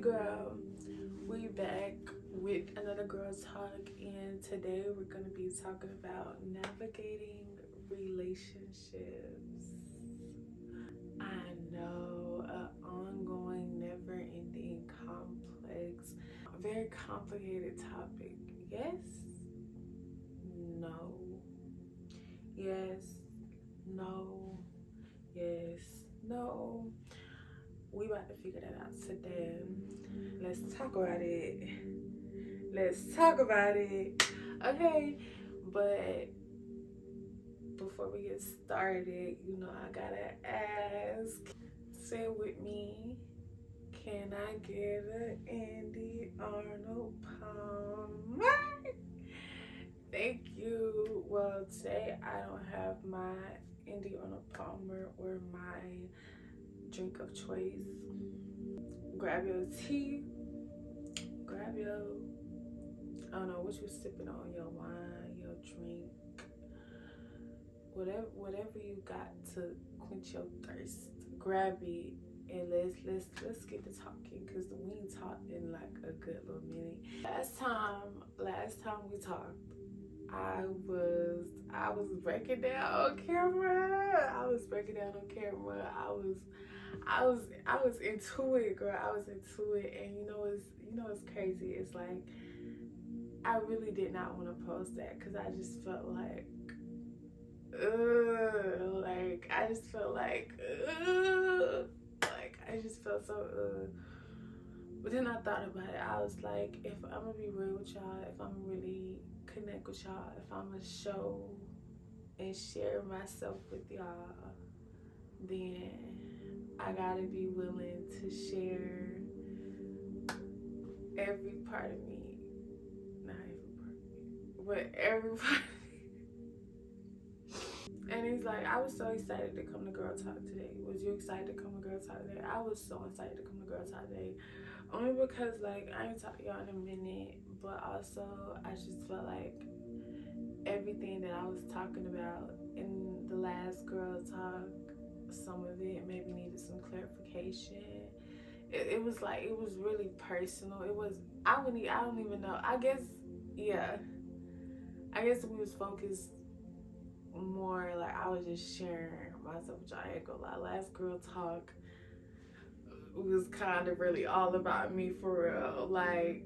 girl, we back with another girl talk, and today we're going to be talking about navigating relationships. I know, an ongoing, never-ending, complex, very complicated topic. Yes, no, yes, no, yes, no. We about to figure that out today. Let's talk about it. Let's talk about it. Okay, but before we get started, I gotta ask. Say it with me. Can I get an Indiarnold-Palmer? Thank you. Well, today I don't have my Indiarnold-Palmer or my drink of choice. Grab your tea, grab your, I don't know what you're sipping on, your wine, your drink, whatever you got to quench your thirst. Grab it and let's get to talking, because we ain't talked in like a good little minute. Last time we talked, I was breaking down on camera. I was into it, girl. I was into it, and it's crazy. It's like I really did not want to post that because I just felt like, I just felt like, I just felt so, But then I thought about it. I was like, if I'm gonna be real with y'all, if I'm gonna really connect with y'all, if I'm gonna show and share myself with y'all, then I gotta be willing to share every part of me. Not every part of me, but every part of me. And he's like, I was so excited to come to Girl Talk today. Was you excited to come to Girl Talk today? I was so excited to come to Girl Talk today. Only because, like, I ain't talked to y'all in a minute, but also I just felt like everything that I was talking about in the last Girl Talk, some of it maybe needed some clarification. It was really personal. I don't even know. I guess we was focused more, like I was just sharing myself with y'all. I ain't gonna lie. Last Girl Talk was kind of really all about me, for real. Like,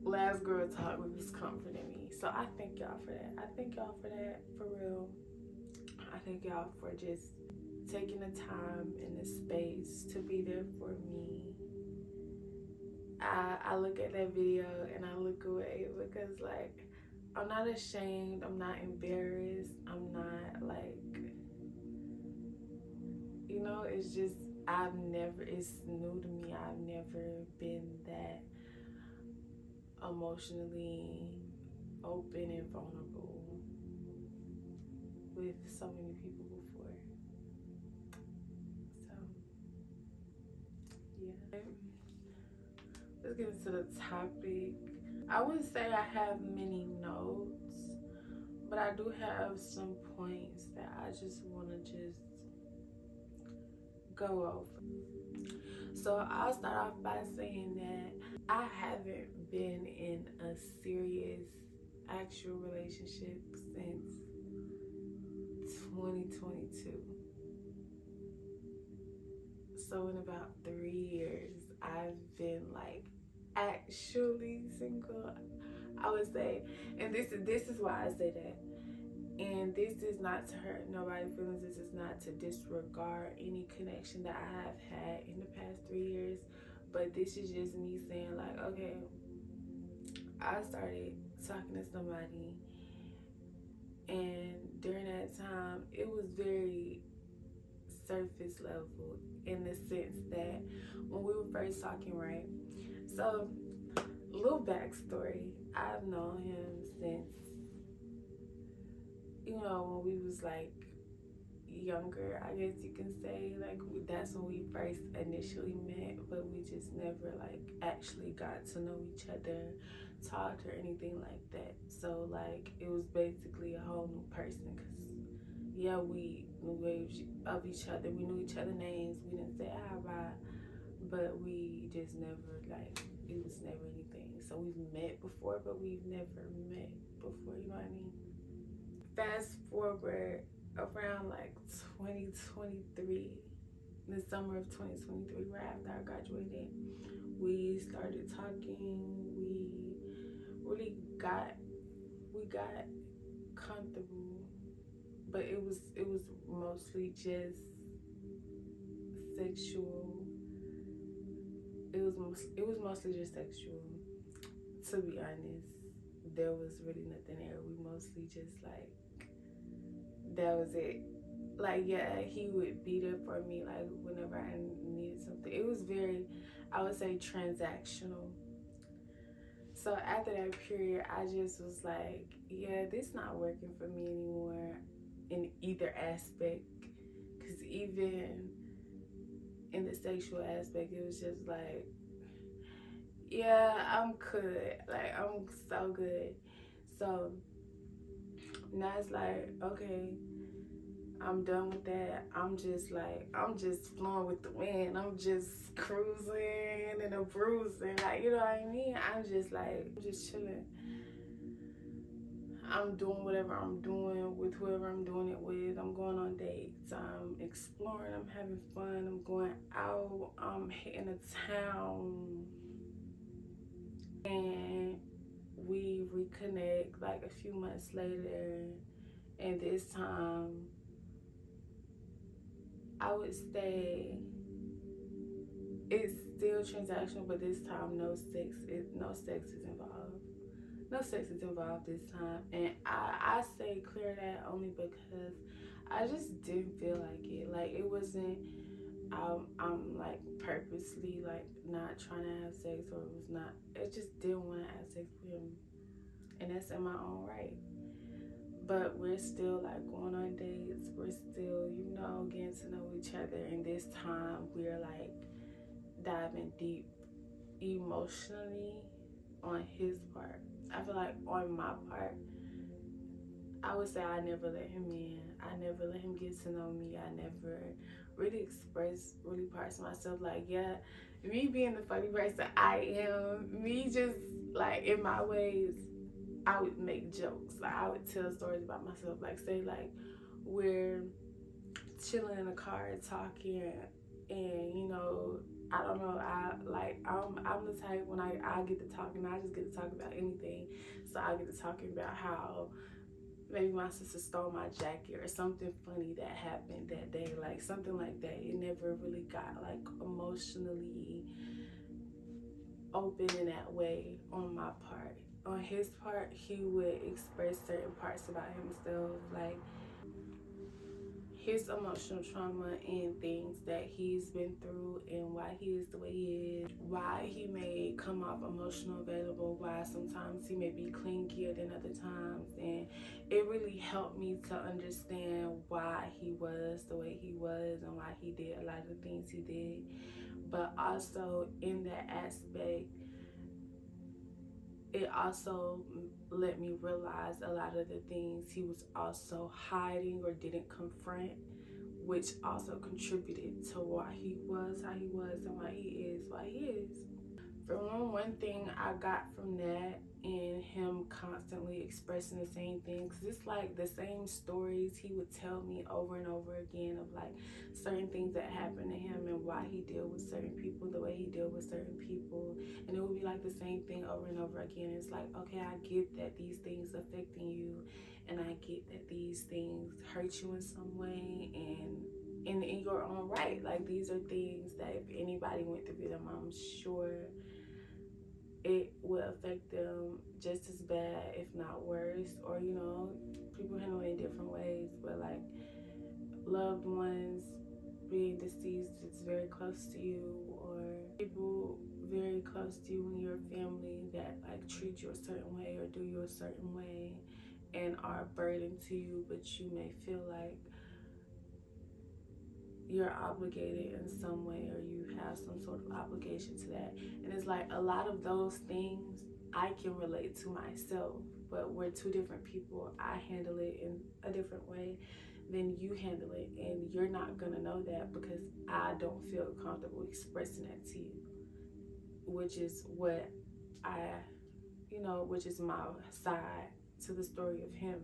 last Girl Talk was comforting me. So I thank y'all for that. I thank y'all for that, for real. I thank y'all for just taking the time and the space to be there for me. I look at that video and I look away because, like, I'm not ashamed, I'm not embarrassed, I'm not like, it's just, it's new to me. I've never been that emotionally open and vulnerable with so many people before. So, yeah. Let's get into the topic. I wouldn't say I have many notes, but I do have some points that I just want to just go over. So I'll start off by saying that I haven't been in a serious actual relationship since 2022. So in about 3 years, I've been like actually single, I would say. And this is why I say that. And this is not to hurt nobody's feelings. This is not to disregard any connection that I have had in the past 3 years. But this is just me saying, like, okay, I started talking to somebody, and during that time, it was very surface level, in the sense that when we were first talking, right? So, little backstory. I've known him since, when we was like younger, I guess you can say. Like, that's when we first initially met, but we just never like actually got to know each other, talked or anything like that. So like, it was basically a whole new person, because we knew of each other, we knew each other's names, we didn't say hi, bye, but we just never, like, it was never anything. So we've met before, but we've never met before, you know what I mean? Fast forward around like 2023, the summer of 2023, right after I graduated, we started talking. We really got comfortable, but it was mostly just sexual. It was mostly just sexual. To be honest, there was really nothing there. We mostly just like, that was it. Like, yeah, he would be there for me like whenever I needed something. It was very, I would say, transactional. So after that period, I just was like, yeah, this not working for me anymore in either aspect. Because even in the sexual aspect, it was just like, yeah, I'm good. Like, I'm so good. So now it's like, okay, I'm done with that. I'm just flowing with the wind. I'm just cruising and a bruising. Like, you know what I mean? I'm just chilling. I'm doing whatever I'm doing with whoever I'm doing it with. I'm going on dates. I'm exploring. I'm having fun. I'm going out. I'm hitting a town. And we reconnect like a few months later. And this time, I would say it's still transactional, but this time no sex is involved. No sex is involved this time. And I say clear that only because I just didn't feel like it. Like, it wasn't, I'm like purposely like not trying to have sex, or it was not, I just didn't want to have sex with him. And that's in my own right. But we're still like going on dates. We're still, getting to know each other. And this time we're like diving deep emotionally on his part. I feel like on my part, I would say I never let him in. I never let him get to know me. I never really expressed really parts of myself. Like, yeah, me being the funny person I am, me just like in my ways, I would make jokes. Like, I would tell stories about myself. Like, say like we're chilling in the car talking, and I don't know, I'm the type, when I get to talking, I just get to talk about anything. So I get to talking about how maybe my sister stole my jacket, or something funny that happened that day, like something like that. It never really got like emotionally open in that way on my part. On his part, he would express certain parts about himself, like his emotional trauma and things that he's been through, and why he is the way he is, why he may come off emotional available, why sometimes he may be clingier than other times. And it really helped me to understand why he was the way he was, and why he did a lot of the things he did. But also in that aspect, it also let me realize a lot of the things he was also hiding or didn't confront, which also contributed to why he was how he was, and why he is. For one thing I got from that, and him constantly expressing the same things, it's like the same stories he would tell me over and over again, of like certain things that happened to him, and why he dealt with certain people the way he dealt with certain people. And it would be like the same thing over and over again. It's like, okay, I get that these things affecting you, and I get that these things hurt you in some way, and in your own right. Like, these are things that if anybody went through them, I'm sure it will affect them just as bad, if not worse. Or, people handle it in different ways. But like, loved ones being deceased, it's very close to you, or people very close to you in your family that like treat you a certain way, or do you a certain way, and are a burden to you, but you may feel like you're obligated in some way, or you have some sort of obligation to that. And it's like, a lot of those things I can relate to myself, but we're two different people. I handle it in a different way. then you handle it. And you're not gonna know that because I don't feel comfortable expressing that to you, which is what I, which is my side to the story of him.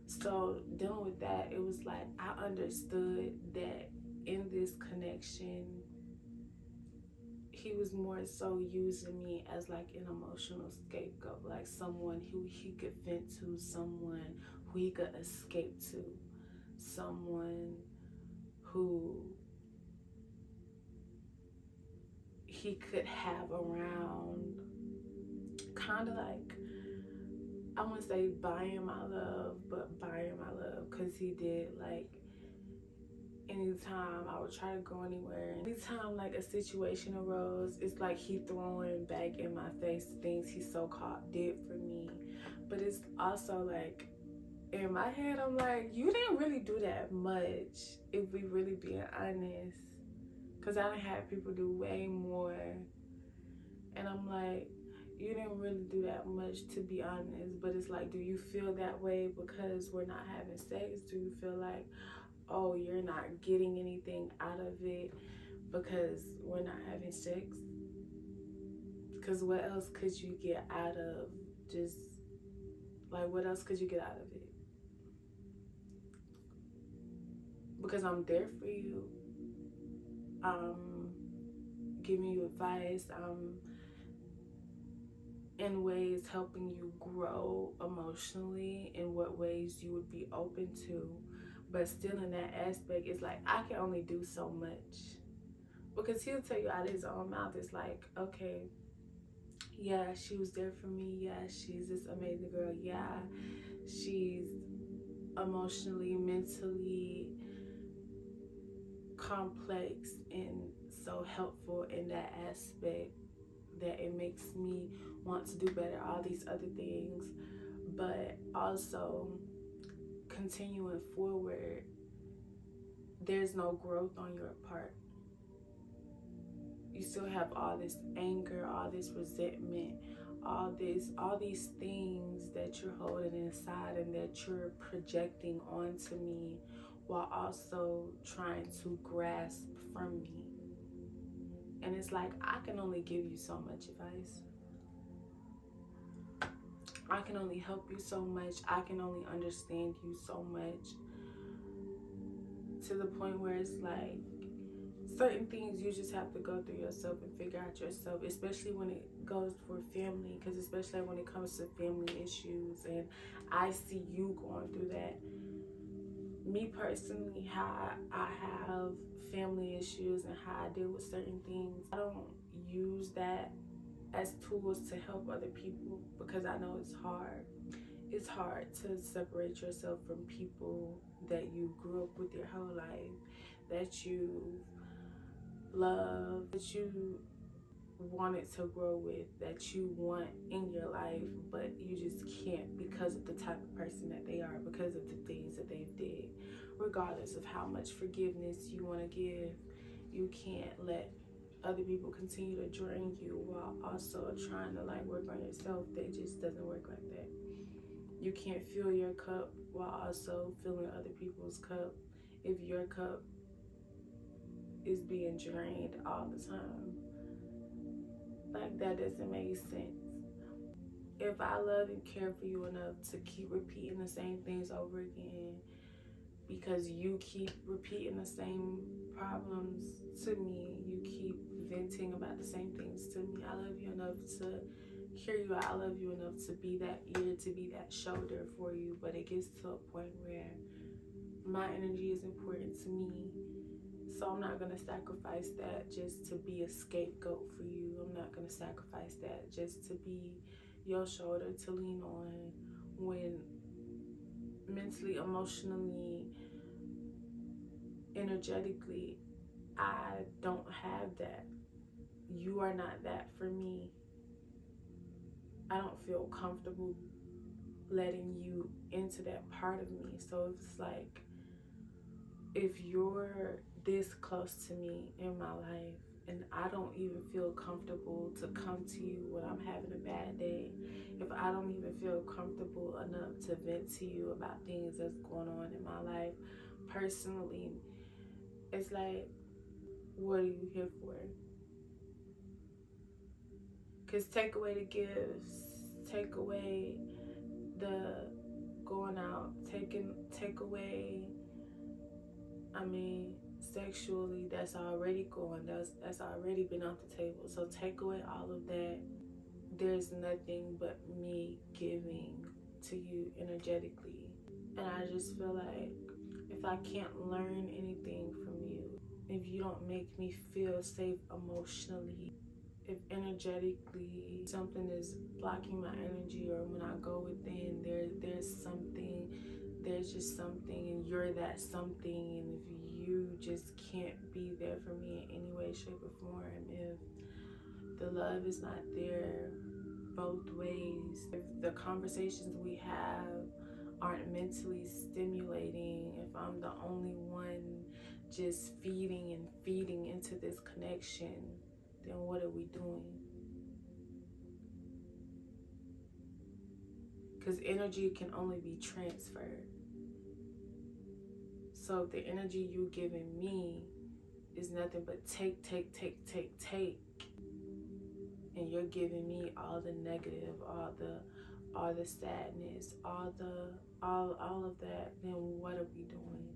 So dealing with that, it was like I understood that in this connection, he was more so using me as like an emotional scapegoat, like someone who he could vent to, someone who he could escape to, someone who he could have around, kind of like, I wouldn't say buying my love, but buying my love, because he did. Like, anytime I would try to go anywhere, anytime like a situation arose, it's like he throwing back in my face things he so-called did for me. But it's also like, in my head, I'm like, you didn't really do that much, if we really being honest, because I done had people do way more. And I'm like, you didn't really do that much, to be honest. But it's like, do you feel that way because we're not having sex? Do you feel like, oh, you're not getting anything out of it because we're not having sex? Because what else could you get out of just, like, what else could you get out of it? Because I'm there for you. I'm giving you advice. I'm in ways helping you grow emotionally, in what ways you would be open to. But still, in that aspect, it's like I can only do so much, because he'll tell you out of his own mouth, it's like, okay, yeah, she was there for me, yeah, she's this amazing girl, yeah, she's emotionally, mentally complex and so helpful in that aspect that it makes me want to do better, all these other things. But also, continuing forward, there's no growth on your part. You still have all this anger, all this resentment, all these things that you're holding inside and that you're projecting onto me, while also trying to grasp from me. And it's like, I can only give you so much advice. I can only help you so much. I can only understand you so much, to the point where it's like, certain things you just have to go through yourself and figure out yourself, especially when it goes for family, because especially when it comes to family issues, and I see you going through that. Me personally, how I have family issues and how I deal with certain things, I don't use that as tools to help other people, because I know it's hard. It's hard to separate yourself from people that you grew up with your whole life, that you love, that you wanted to grow with, that you want in your life, but you just can't because of the type of person that they are, because of the things that they've did. Regardless of how much forgiveness you want to give, you can't let other people continue to drain you while also trying to like work on yourself. That just doesn't work like that. You can't fill your cup while also filling other people's cup. If your cup is being drained all the time, like, that doesn't make sense. If I love and care for you enough to keep repeating the same things over again, because you keep repeating the same problems to me, you keep venting about the same things to me, I love you enough to hear you out. I love you enough to be that ear, to be that shoulder for you. But it gets to a point where my energy is important to me, so I'm not gonna sacrifice that just to be a scapegoat for you. I'm not gonna sacrifice that just to be your shoulder to lean on, when mentally, emotionally, energetically, I don't have that. You are not that for me. I don't feel comfortable letting you into that part of me. So it's like, if you're this close to me in my life, and I don't even feel comfortable to come to you when I'm having a bad day, if I don't even feel comfortable enough to vent to you about things that's going on in my life personally, it's like, what are you here for? Because take away the gifts, take away the going out, take away, I mean, sexually, that's already going, that's already been off the table. So take away all of that. There's nothing but me giving to you energetically. And I just feel like if I can't learn anything from you, if you don't make me feel safe emotionally, if energetically something is blocking my energy, or when I go within, there's just something, and you're that something, and if you just can't be there for me in any way, shape, or form, if the love is not there both ways, if the conversations we have aren't mentally stimulating, if I'm the only one just feeding and feeding into this connection, then what are we doing? Because energy can only be transferred. So the energy you're giving me is nothing but take, and you're giving me all the negative, all the sadness, all of that, then what are we doing?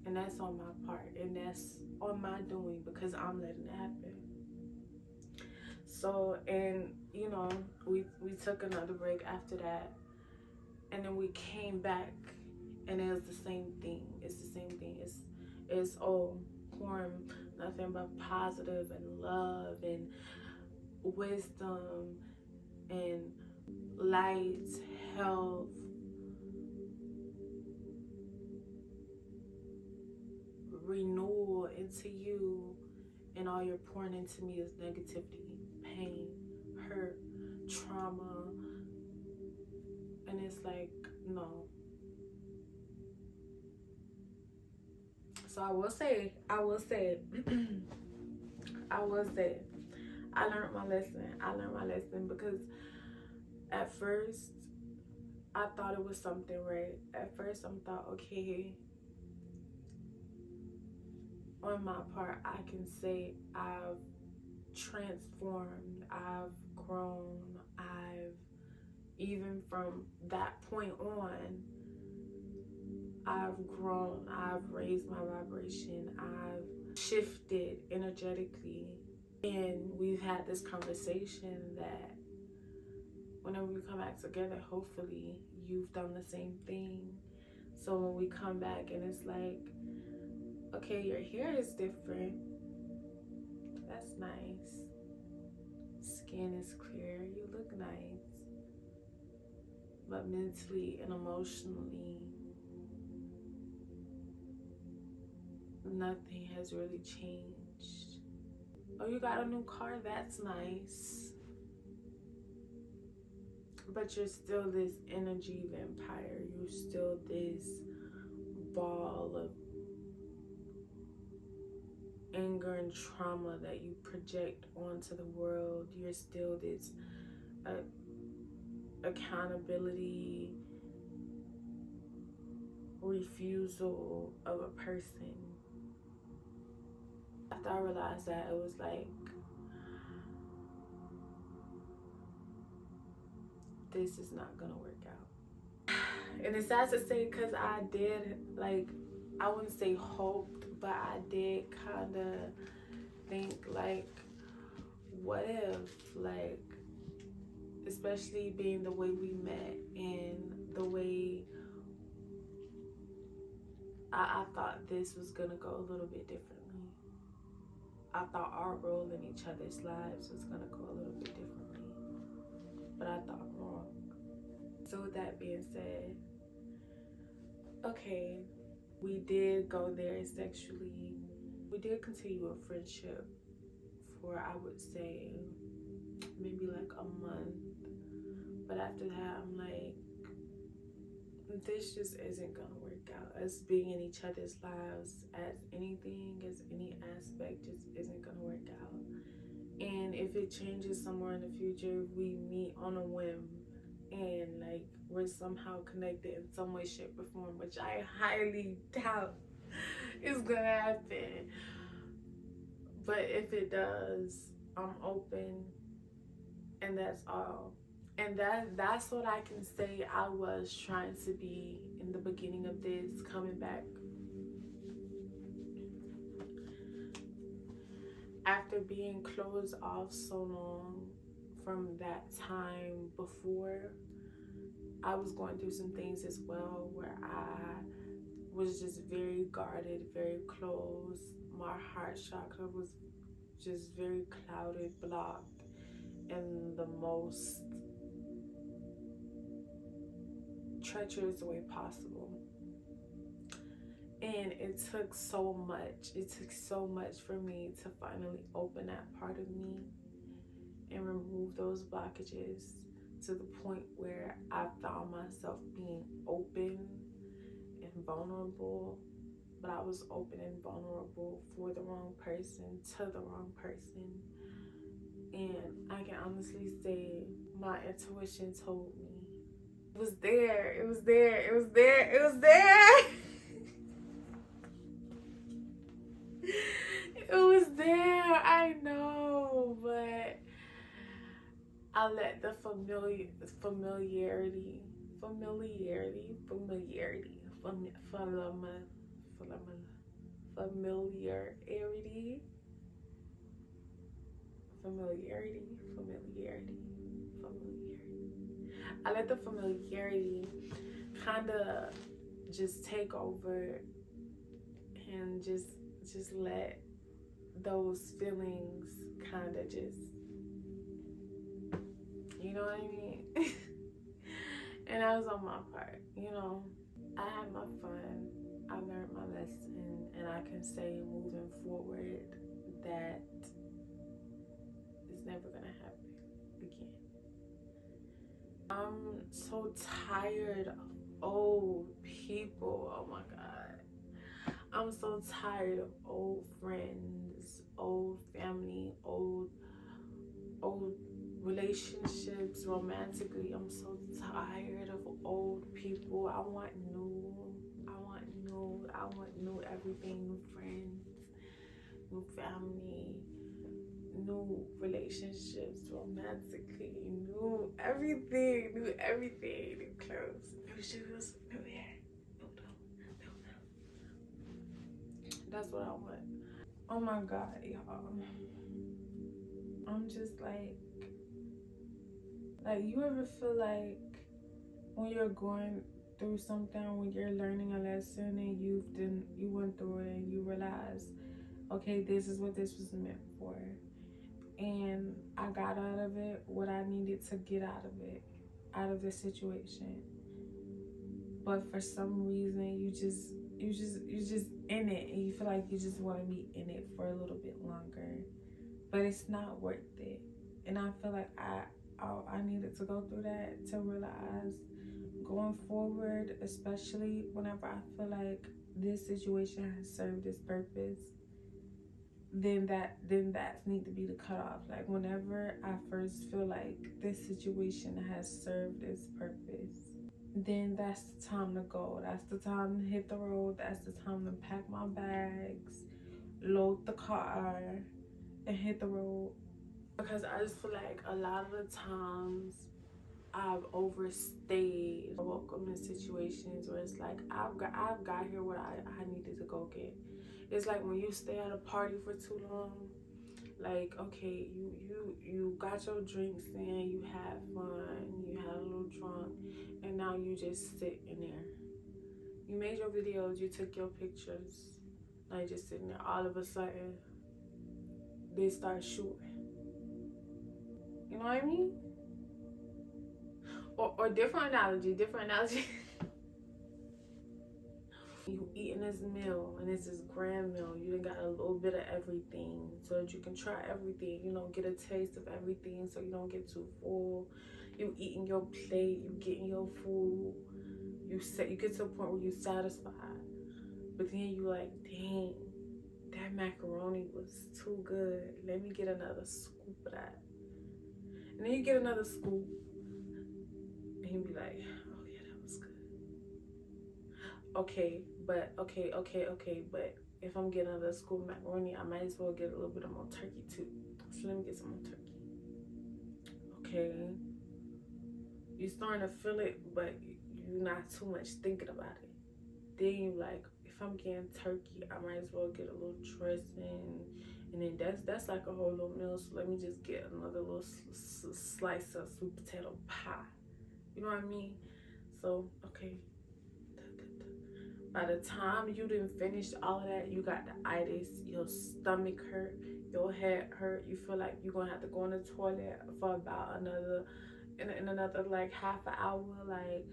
And that's on my part, and that's on my doing, because I'm letting it happen. So, and you know, we took another break after that, and then we came back, and it was the same thing. It's the same thing. It's pouring nothing but positive and love and wisdom and light, health, renewal into you, and all you're pouring into me is negativity, pain, hurt, trauma. And it's like, no. So I will say, I learned my lesson, because at first I thought it was something, right? At first I thought, okay, on my part, I can say I've transformed, I've grown, even from that point on, I've grown, I've raised my vibration, I've shifted energetically. And we've had this conversation that whenever we come back together, hopefully you've done the same thing. So when we come back and it's like, okay, your hair is different, that's nice. Skin is clear, you look nice. But mentally and emotionally, nothing has really changed. Oh, you got a new car, that's nice. But you're still this energy vampire. You're still this ball of anger and trauma that you project onto the world. You're still this accountability refusal of a person. After I realized that, it was like, this is not gonna work out. And it's sad to say, because I did, like, I wouldn't say hoped, but I did kind of think, like, what if, like, especially being the way we met and the way I thought this was gonna go a little bit differently. I thought our role in each other's lives was gonna go a little bit differently, but I thought wrong. So with that being said, okay, we did go there sexually. We did continue a friendship for, I would say, maybe like a month. But after that, I'm like, this just isn't gonna work out. Us being in each other's lives as anything, as any aspect, just isn't gonna work out. And if it changes somewhere in the future, we meet on a whim and like we're somehow connected in some way, shape, or form, which I highly doubt is gonna happen. But if it does, I'm open, and that's all. And that's what I can say I was trying to be in the beginning of this, coming back after being closed off so long from that time before. I was going through some things as well where I was just very guarded, very closed. My heart chakra was just very clouded, blocked in the most treacherous way possible. And it took so much for me to finally open that part of me and remove those blockages to the point where I found myself being open and vulnerable. But I was open and vulnerable for the wrong person, to the wrong person. And I can honestly say my intuition told me. It was there, it was there, it was there, it was there. It was there, I know, but I let the familiarity, I let the familiarity kind of just take over and just let those feelings kind of just, you know what I mean? And that was on my part, you know. I had my fun, I learned my lesson, and I can say moving forward that it's never gonna happen again. I'm so tired of old people. Oh my God. I'm so tired of old friends, old family, old relationships romantically. I'm so tired of old people. I want new. I want new everything, new friends, new family, new relationships romantically, new everything, new clothes, new shoes, new hair, new. That's what I want. Oh my God, y'all. I'm just like you ever feel like when you're going through something, when you're learning a lesson and you went through it and you realize, okay, this is what this was meant for, and I got out of it what I needed to get out of the situation, but for some reason you just in it and you feel like you just want to be in it for a little bit longer, but it's not worth it. And I feel like I needed to go through that to realize going forward, especially whenever I feel like this situation has served its purpose, then that need to be the cutoff. Like whenever I first feel like this situation has served its purpose, then that's the time to go. That's the time to hit the road. That's the time to pack my bags, load the car, and hit the road. Because I just feel like a lot of the times I've overstayed. I woke up in situations where it's like I've got here what I needed to go get. It's like when you stay at a party for too long, like okay, you got your drinks in, you had fun, you had a little drunk, and now you just sit in there. You made your videos, you took your pictures, now you're just sitting there. All of a sudden, they start shooting. You know what I mean? Or different analogy. You eating this meal and it's this grand meal. You done got a little bit of everything so that you can try everything, you know, get a taste of everything so you don't get too full. You eating your plate, you getting your food. You get to a point where you're satisfied. But then you like, that macaroni was too good. Let me get another scoop of that. And then you get another scoop, and you be like, oh yeah, that was good. Okay, but if I'm getting another scoop of macaroni, I might as well get a little bit of more turkey too. So let me get some more turkey. Okay, you starting to feel it, but you're not too much thinking about it. Then you like, if I'm getting turkey, I might as well get a little dressing, and then that's like a whole little meal. So let me just get another little slice of sweet potato pie. You know what I mean? So okay. By the time you didn't finish all of that, you got the itis, your stomach hurt, your head hurt. You feel like you're gonna have to go in the toilet for about in another like half an hour, like,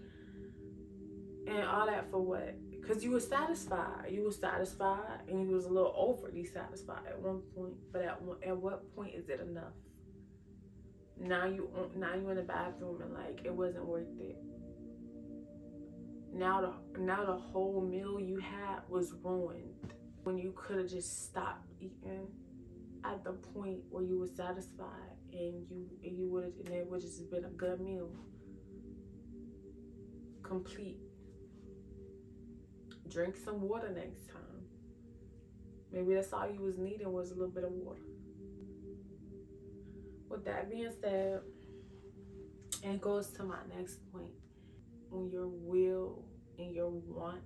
and all that for what? Because you were satisfied. You were satisfied, and you was a little overly satisfied at one point. But at what point is it enough? Now you in the bathroom and like it wasn't worth it. Now the whole meal you had was ruined when you could have just stopped eating at the point where you were satisfied, and it would have just been a good meal, complete. Drink some water next time. Maybe that's all you was needing, was a little bit of water. With that being said, and it goes to my next point. When your will and your want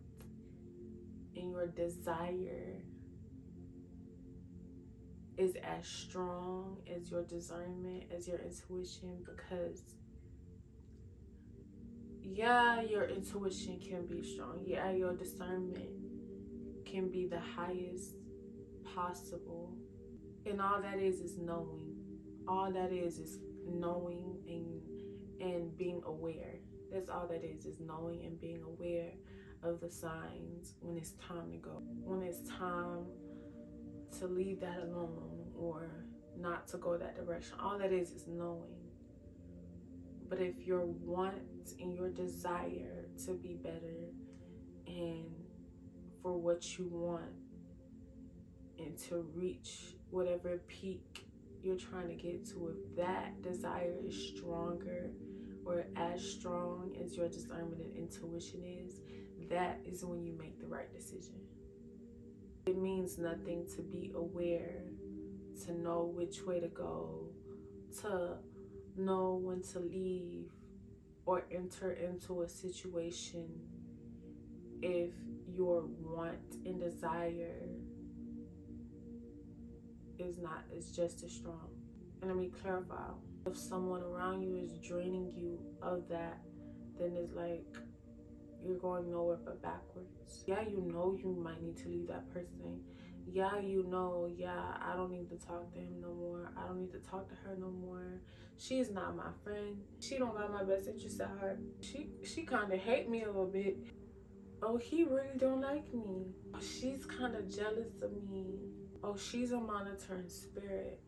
and your desire is as strong as your discernment, as your intuition, because yeah, your intuition can be strong. Yeah, your discernment can be the highest possible. And all that is knowing. All that is knowing and being aware. That's all that is knowing and being aware of the signs when it's time to go. When it's time to leave that alone or not to go that direction. All that is knowing. But if your want and your desire to be better and for what you want and to reach whatever peak you're trying to get to, if that desire is stronger or as strong as your discernment and intuition is, that is when you make the right decision. It means nothing to be aware, to know which way to go, to know when to leave or enter into a situation if your want and desire is just as strong. And let me clarify, if someone around you is draining you of that, then it's like you're going nowhere but backwards. Yeah, you know you might need to leave that person. Yeah, you know, yeah, I don't need to talk to him no more. I don't need to talk to her no more. She is not my friend. She don't got my best interest at heart. She kind of hate me a little bit. Oh, he really don't like me. She's kind of jealous of me. Oh, she's a monitoring spirit.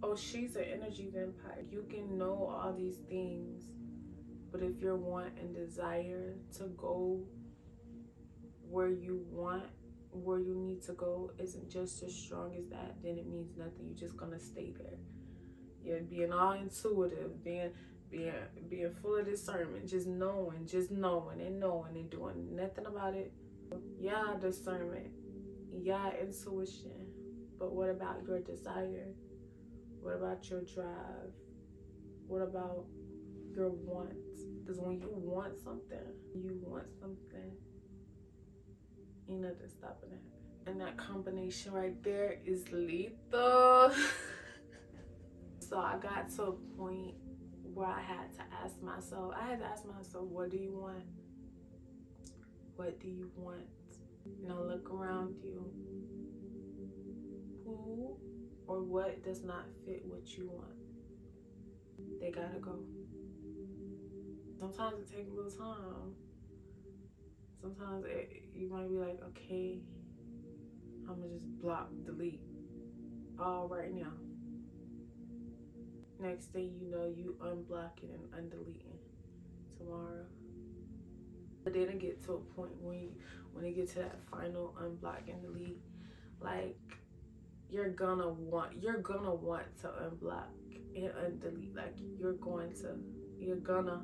Oh, she's an energy vampire. You can know all these things, but if your want and desire to go where you want, where you need to go isn't just as strong as that, then it means nothing. You're just gonna stay there. You're being all intuitive, being full of discernment, just knowing and doing nothing about it. Yeah, discernment. Yeah, intuition. But what about your desire? What about your drive? What about your wants? Because when you want something, ain't nothing stopping it. And that combination right there is lethal. So I got to a point where I had to ask myself, what do you want? What do you want? Now look around you. Who or what does not fit what you want? They gotta go. Sometimes it takes a little time. Sometimes you might be like, okay, I'm gonna just block, delete all right now. Next thing you know, you unblocking and undeleting tomorrow. But then it get to a point when it get to that final unblock and delete, like you're gonna want to unblock and undelete. Like you're going to, you're gonna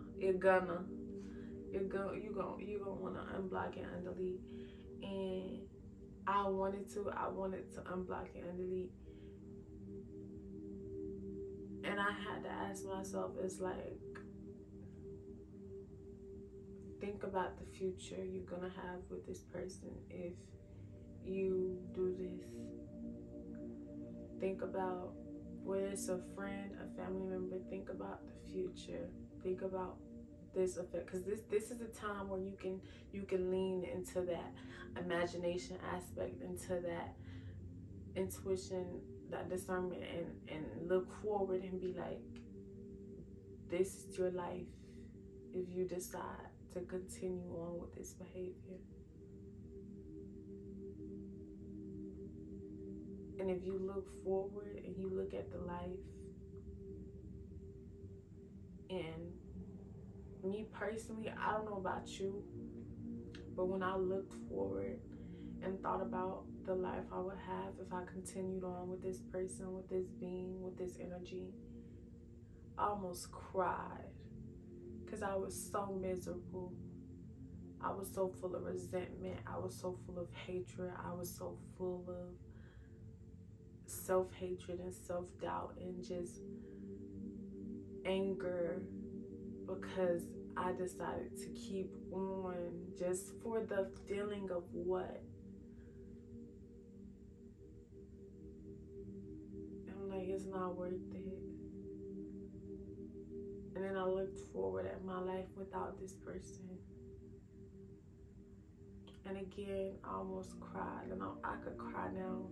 want to unblock and undelete. And I wanted to unblock and undelete, and I had to ask myself, it's like, think about the future you're gonna have with this person if you do this. Think about whether it's a friend, a family member. Think about the future. Think about this effect, because this is a time where you can lean into that imagination aspect, into that intuition, that discernment, and look forward and be like, this is your life if you decide to continue on with this behavior. And if you look forward and you look at the life, and me personally, I don't know about you, but when I looked forward and thought about the life I would have if I continued on with this person, with this being, with this energy, I almost cried because I was so miserable. I was so full of resentment. I was so full of hatred. I was so full of self-hatred and self-doubt and just anger, because I decided to keep on just for the feeling of what? I'm like, it's not worth it. And then I looked forward at my life without this person. And again, I almost cried. And I could cry now,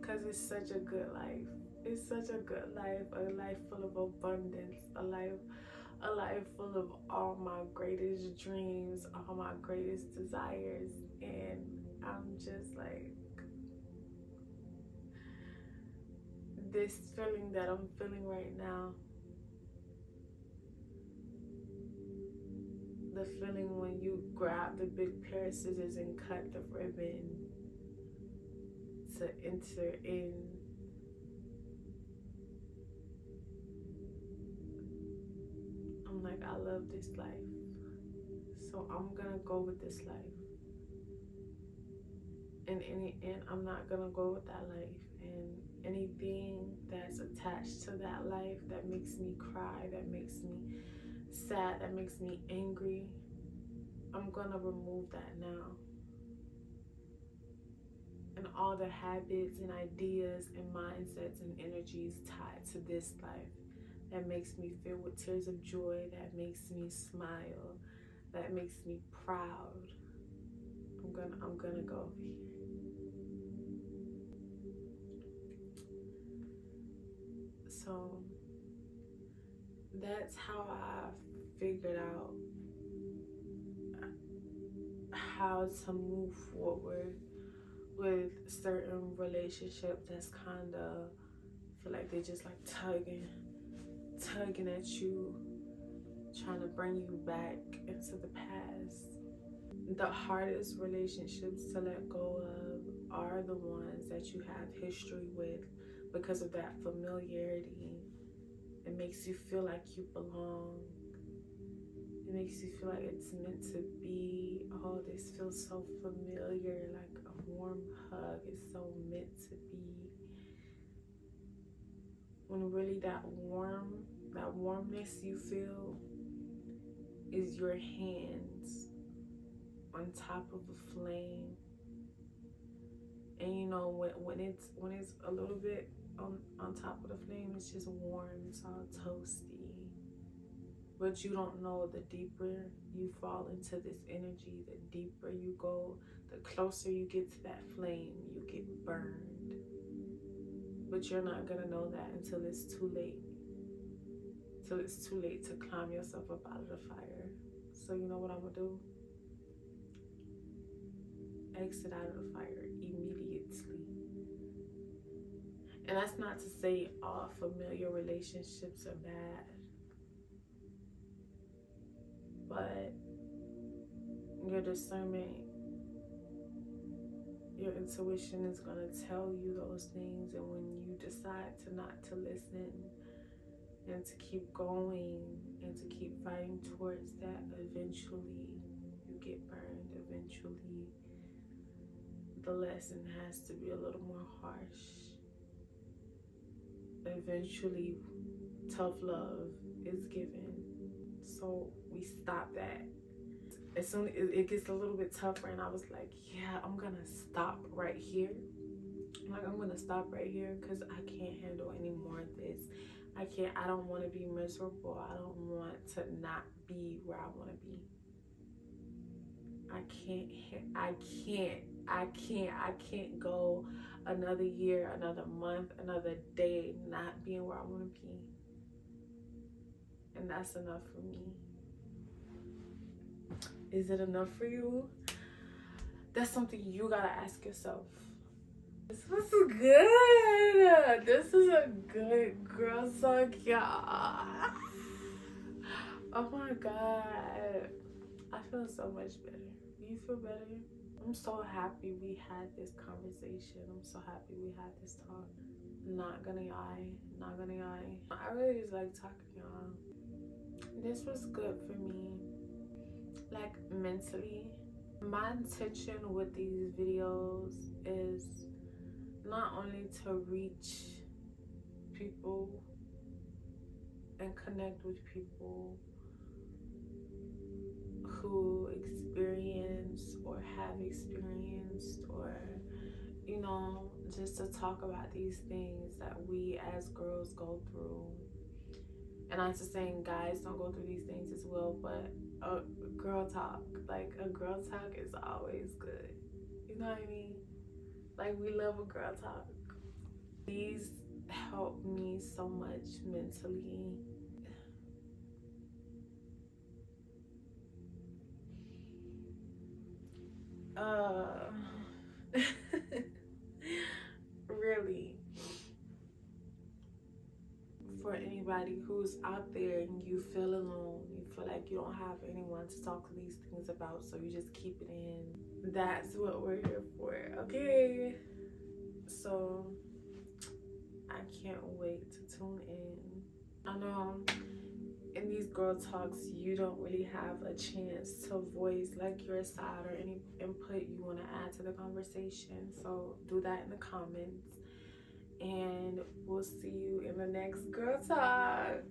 because it's such a good life. It's such a good life, a life full of abundance, a life full of all my greatest dreams, all my greatest desires. And I'm just like, this feeling that I'm feeling right now, the feeling when you grab the big pair of scissors and cut the ribbon to enter in. I'm like, I love this life, so I'm gonna go with this life. And I'm not gonna go with that life. And anything that's attached to that life that makes me cry, that makes me sad, that makes me angry, I'm gonna remove that now. And all the habits and ideas and mindsets and energies tied to this life that makes me feel with tears of joy, that makes me smile, that makes me proud, I'm gonna go over here. So that's how I figured out how to move forward with certain relationships that's kind of feel like they just like tugging at you, trying to bring you back into the past. The hardest relationships to let go of are the ones that you have history with, because of that familiarity. It makes you feel like you belong. It makes you feel like it's meant to be. Oh, this feels so familiar, like a warm hug is so meant to be. When really that warmness you feel is your hands on top of a flame. And you know, when it's a little bit on top of the flame, it's just warm, it's all toasty. But you don't know, the deeper you fall into this energy, the deeper you go, the closer you get to that flame, you get burned. But you're not gonna know that until it's too late. Till it's too late to climb yourself up out of the fire. So you know what I'm gonna do? Exit out of the fire immediately. And that's not to say all familiar relationships are bad, but your discernment Your intuition is going to tell you those things, and when you decide to not to listen and to keep going and to keep fighting towards that, eventually you get burned. Eventually the lesson has to be a little more harsh. Eventually tough love is given. So we stop that. As soon as it gets a little bit tougher, and I was like, yeah, I'm gonna stop right here. I'm gonna stop right here because I can't handle any more of this. I don't want to be miserable. I don't want to not be where I want to be. I can't go another year, another month, another day not being where I want to be. And that's enough for me. Is it enough for you? That's something you gotta ask yourself. This was good. This is a good girl song, y'all. Oh my god. I feel so much better. Do you feel better? I'm so happy we had this conversation. I'm so happy we had this talk. Not gonna lie. Not gonna lie. I really just like talking, y'all. This was good for me. Like mentally. My intention with these videos is not only to reach people and connect with people who experience or have experienced, or you know, just to talk about these things that we as girls go through. And I'm just saying guys don't go through these things as well, but a girl talk, like a girl talk is always good. You know what I mean? Like, we love a girl talk. These help me so much mentally. Really, for anybody who's out there and you feel alone, you feel like you don't have anyone to talk to these things about, so you just keep it in. That's what we're here for, okay? So I can't wait to tune in. I know in these girl talks you don't really have a chance to voice like your side or any input you want to add to the conversation, so do that in the comments, and we'll see you in the next girl talk.